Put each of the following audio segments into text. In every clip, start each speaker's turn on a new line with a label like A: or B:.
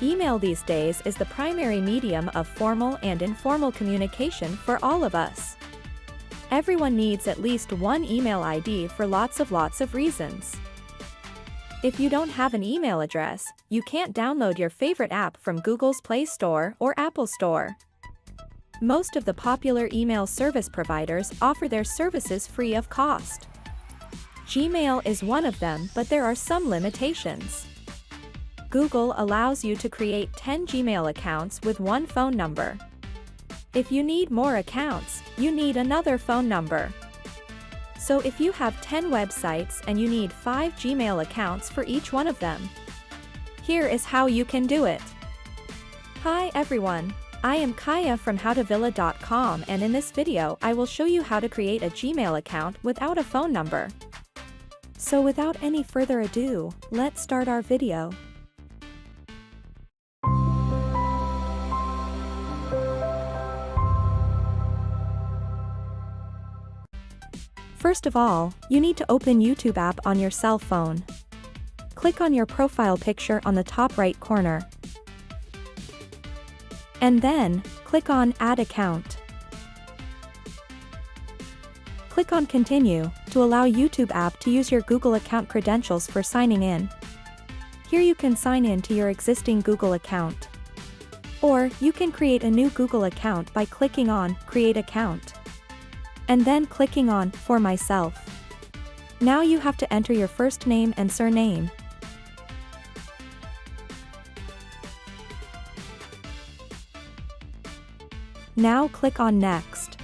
A: Email these days is the primary medium of formal and informal communication for all of us. Everyone needs at least one email ID for lots of reasons. If you don't have an email address, you can't download your favorite app from Google's Play Store or Apple Store. Most of the popular email service providers offer their services free of cost. Gmail is one of them, but there are some limitations. Google allows you to create 10 Gmail accounts with one phone number. If you need more accounts, you need another phone number. So if you have 10 websites and you need 5 Gmail accounts for each one of them. Here is how you can do it. Hi everyone, I am Kaya from howtovilla.com, and in this video I will show you how to create a Gmail account without a phone number. So without any further ado, let's start our video. First of all, you need to open YouTube app on your cell phone. Click on your profile picture on the top right corner. And then, click on Add Account. Click on Continue to allow YouTube app to use your Google account credentials for signing in. Here you can sign in to your existing Google account. Or, you can create a new Google account by clicking on Create Account. And then clicking on For Myself. Now you have to enter your first name and surname. Now click on Next.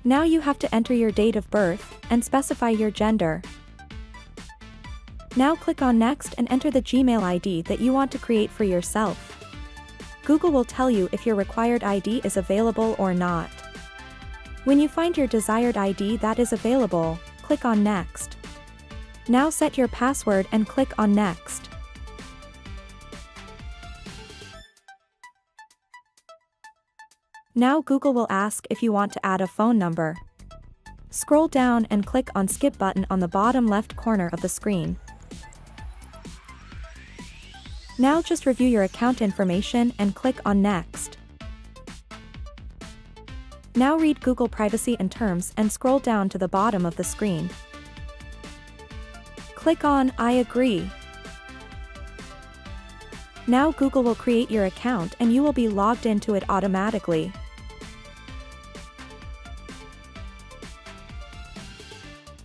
A: Now you have to enter your date of birth and specify your gender. Now click on Next and enter the Gmail ID that you want to create for yourself. Google will tell you if your required ID is available or not. When you find your desired ID that is available, click on Next. Now set your password and click on Next. Now Google will ask if you want to add a phone number. Scroll down and click on Skip button on the bottom left corner of the screen. Now just review your account information and click on Next. Now read Google privacy and terms and scroll down to the bottom of the screen. Click on I agree. Now Google will create your account and you will be logged into it automatically.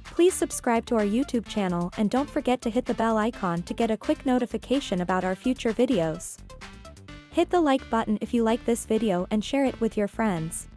A: Please subscribe to our YouTube channel and don't forget to hit the bell icon to get a quick notification about our future videos. Hit the like button if you like this video and share it with your friends.